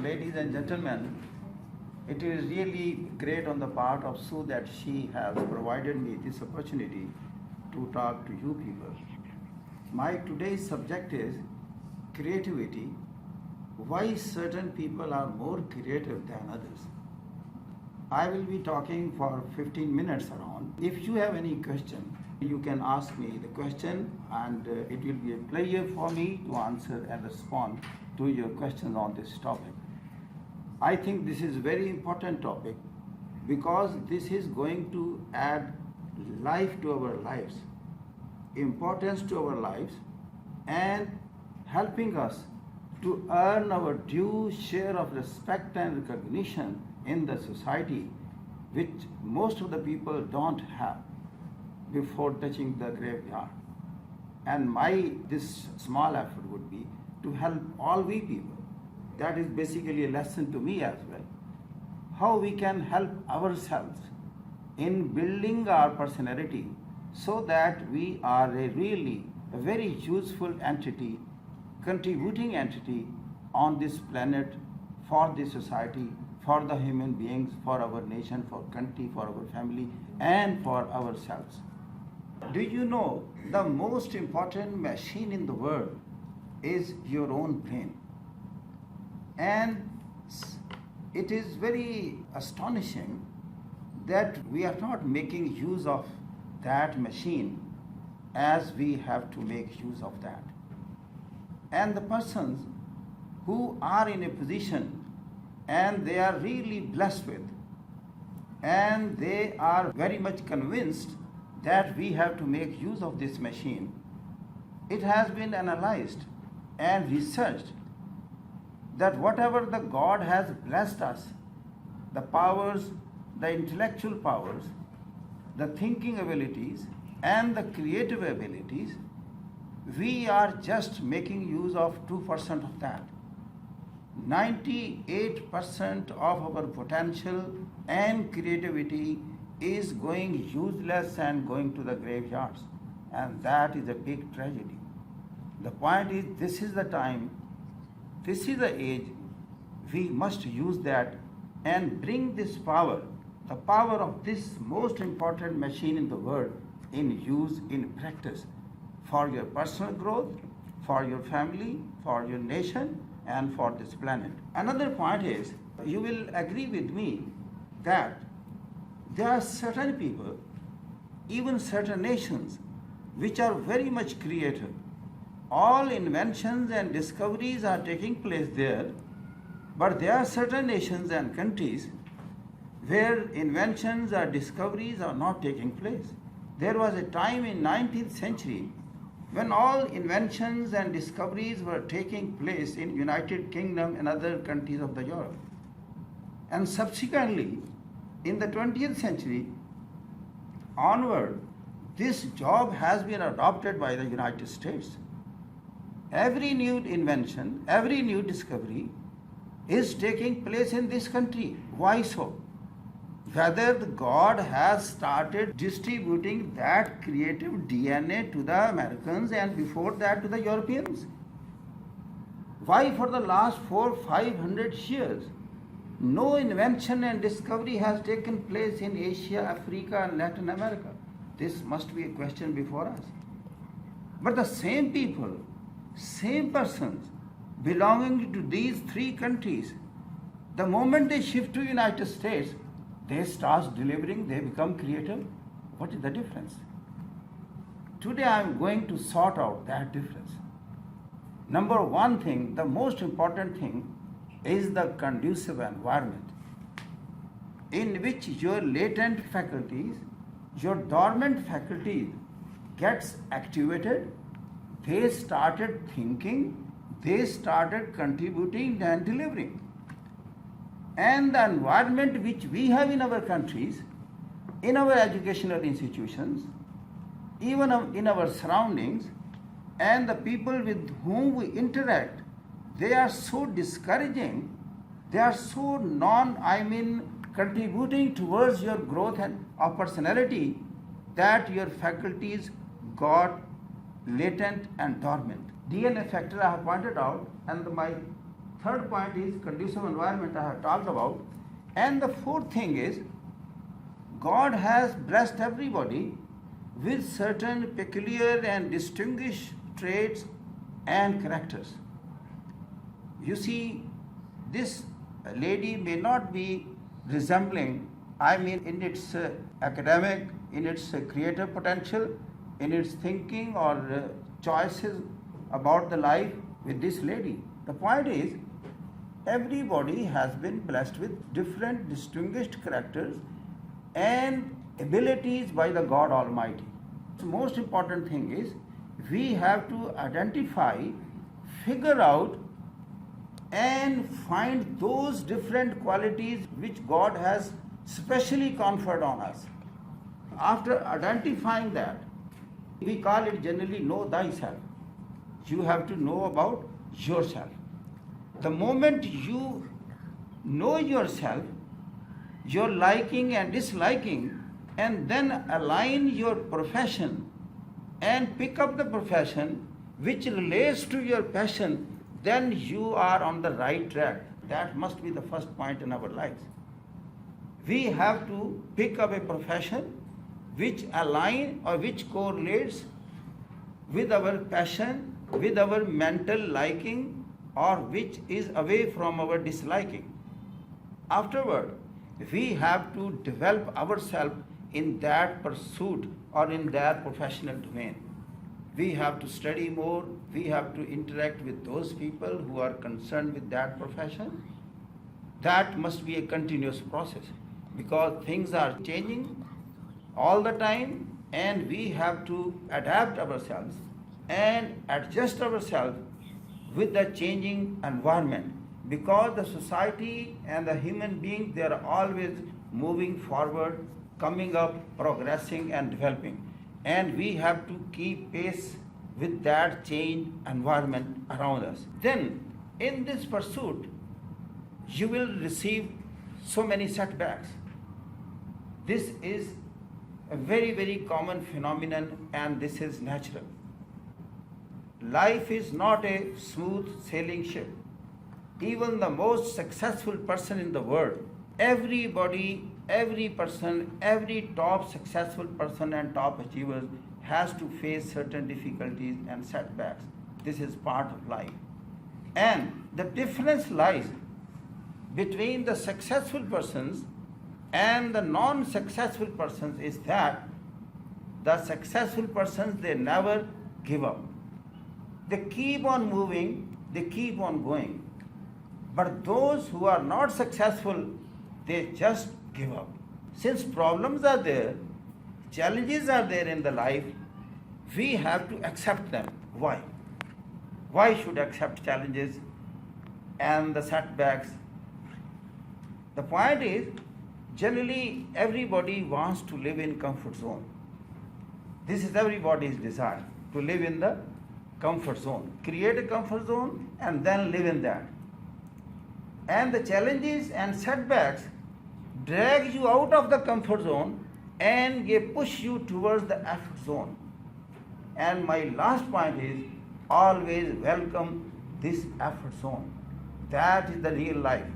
Ladies and gentlemen, it is really great on the part of Sue that she has provided me this opportunity to talk to you people. My today's subject is creativity, why certain people are more creative than others. I will be talking for 15 minutes around. If you have any question, you can ask me the question, and it will be a pleasure for me to answer and respond to your questions on this topic. I think this is a very important topic because this is going to add life to our lives, importance to our lives, and helping us to earn our due share of respect and recognition in the society, which most of the people don't have before touching the graveyard. And this small effort would be to help all we people. That is basically a lesson to me as well. How we can help ourselves in building our personality so that we are a very useful entity, contributing entity on this planet for the society, for the human beings, for our nation, for country, for our family, and for ourselves. Do you know the most important machine in the world is your own brain? And it is very astonishing that we are not making use of that machine as we have to make use of that. And the persons who are in a position and they are really blessed with, and they are very much convinced that we have to make use of this machine, it has been analyzed and researched that whatever the God has blessed us, the powers, the intellectual powers, the thinking abilities, and the creative abilities, we are just making use of 2% of that. 98% of our potential and creativity is going useless and going to the graveyards, and that is a big tragedy. The point is, this is the time, this is the age, we must use that and bring this power, the power of this most important machine in the world, in use, in practice, for your personal growth, for your family, for your nation, and for this planet. Another point is, you will agree with me that there are certain people, even certain nations, which are very much creative. All inventions and discoveries are taking place there, but there are certain nations and countries where inventions or discoveries are not taking place. There was a time in 19th century when all inventions and discoveries were taking place in United Kingdom and other countries of the Europe. And subsequently, in the 20th century onward, this job has been adopted by the United States. Every new invention, every new discovery is taking place in this country. Why so? Whether God has started distributing that creative DNA to the Americans and before that to the Europeans? Why for the last 400-500 years no invention and discovery has taken place in Asia, Africa, and Latin America? This must be a question before us. But the same people, same persons belonging to these three countries, the moment they shift to United States, they start delivering, they become creative. What is the difference? Today I am going to sort out that difference. Number one thing, the most important thing, is the conducive environment in which your latent faculties, your dormant faculties gets activated. They started thinking, they started contributing and delivering. And the environment which we have in our countries, in our educational institutions, even in our surroundings, and the people with whom we interact, they are so discouraging, they are so contributing towards your growth and of personality, that your faculties got latent and dormant. DNA factor I have pointed out, and my Third point is conducive environment I have talked about. And the fourth thing is God has blessed everybody with certain peculiar and distinguished traits and characters. You see, this lady may not be resembling, in its academic, in its creative potential, in its thinking or choices about the life with this lady. The point is, everybody has been blessed with different distinguished characters and abilities by the God Almighty. The most important thing is we have to identify, figure out and find those different qualities which God has specially conferred on us. After identifying that, we call it generally know thyself. You have to know about yourself. The moment you know yourself, your liking and disliking, and then align your profession and pick up the profession which relates to your passion, then you are on the right track. That must be the first point in our lives. We have to pick up a profession which align or which correlates with our passion, with our mental liking, or which is away from our disliking. Afterward, we have to develop ourselves in that pursuit or in that professional domain. We have to study more, we have to interact with those people who are concerned with that profession. That must be a continuous process because things are changing all the time and we have to adapt ourselves and adjust ourselves with the changing environment because the society and the human beings, they are always moving forward, coming up, progressing and developing. And we have to keep pace with that changed environment around us. Then, in this pursuit, you will receive so many setbacks. This is a very, very common phenomenon and this is natural. Life is not a smooth sailing ship. Even the most successful person in the world, everybody, every person, every top successful person and top achievers has to face certain difficulties and setbacks. This is part of life. And the difference lies between the successful persons and the non-successful persons is that the successful persons, they never give up. They keep on moving, they keep on going. But those who are not successful, they just give up. Since problems are there, challenges are there in the life, we have to accept them. Why? Why should accept challenges and the setbacks? The point is, generally everybody wants to live in comfort zone. This is everybody's desire, to live in the comfort zone. Create a comfort zone and then live in that. And the challenges and setbacks drag you out of the comfort zone and they push you towards the effort zone. And my last point is always welcome this effort zone. That is the real life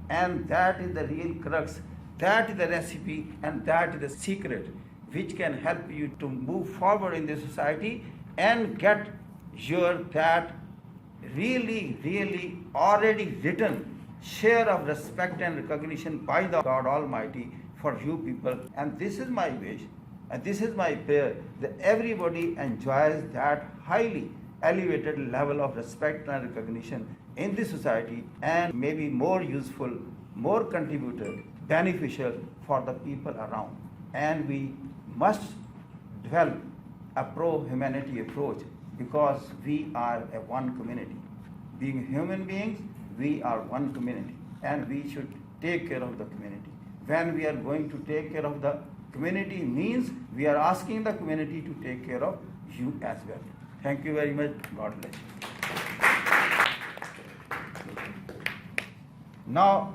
and that is the real crux. That is the recipe and that is the secret which can help you to move forward in the society and get your that really, really already written share of respect and recognition by the God Almighty for you people. And this is my wish and this is my prayer that everybody enjoys that highly elevated level of respect and recognition in the society and maybe more useful, more contributor, beneficial for the people around. And we must develop a pro-humanity approach because we are a one community. Being human beings, we are one community and we should take care of the community. When we are going to take care of the community means we are asking the community to take care of you as well. Thank you very much. God bless you. Now,